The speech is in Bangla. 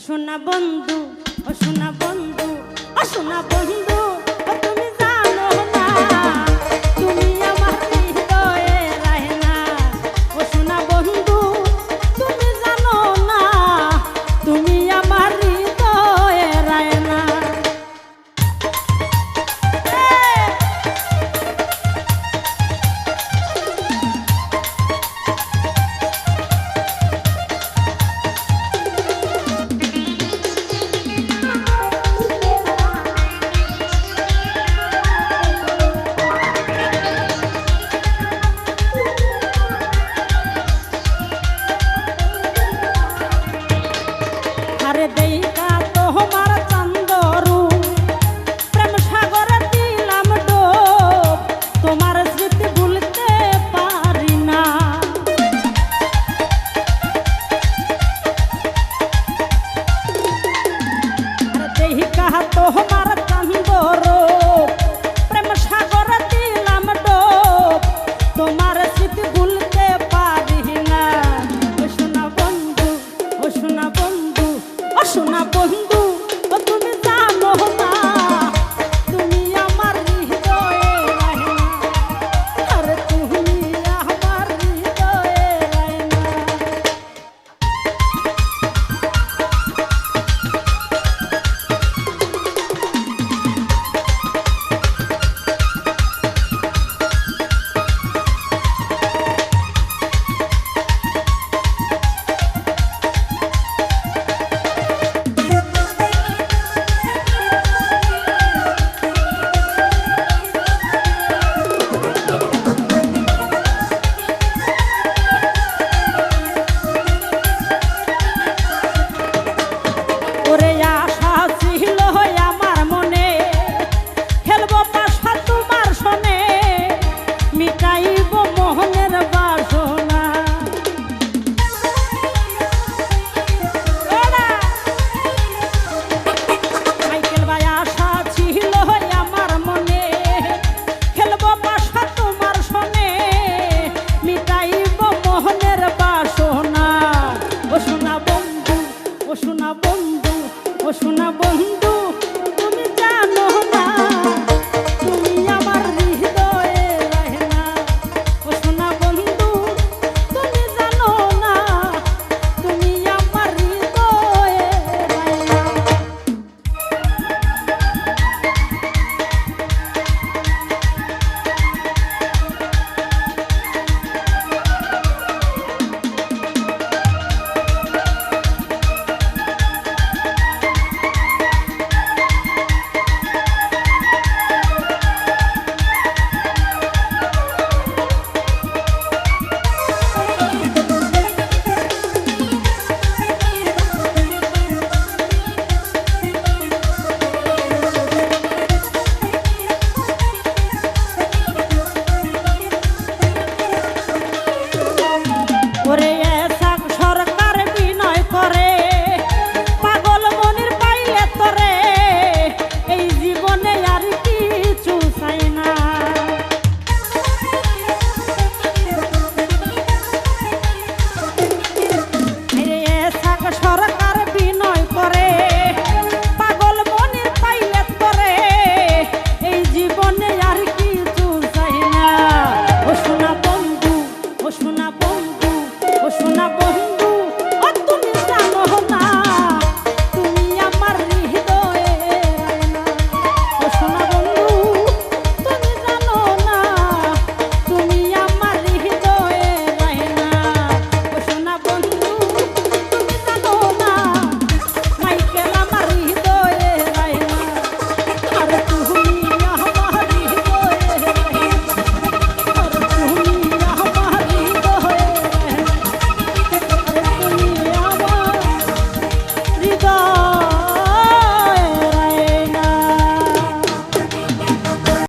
সোনা বন্ধু, ও সোনা বন্ধু, ও সোনা বন্ধু, ও তুমি জানো না তুমি আমার হৃদয়ে রাহেনা। ও সোনা বন্ধু, তুমি জানো না তুমি আমার হৃদয়ে রাহেনা। দেইকা তোমার চন্দরু প্রেম সাগরে দিলাম ডোব, তোমার স্মৃতি ভুলতে পারি না। দেইকা তোমার চন্দরু প্রেম সাগরে দিলাম ডোব, তোমার স্মৃতি ভুলতে পারি না। ও সোনা বন্ধু, ও সোনা বন্ধু, ও সোনা বন্ধু, ও তুমি জানো না তুমি আমার হৃদয়ে রাহেনা। আরে তুমি আমার হৃদয়ে রাহেনা। ওরে আশা ছিল আমার মনে, খেলবো পাশা তোমার সনে, মিটাইব মোহনের বাসনা। মাইকেল ভাই আশা ছিল আমার মনে, খেলবো পাশা তোমার সনে, মিটাইব মোহনের বাসনা। ও সোনা বন্ধু, ও সোনা বন্ধু, ও সোনা বন্ধু,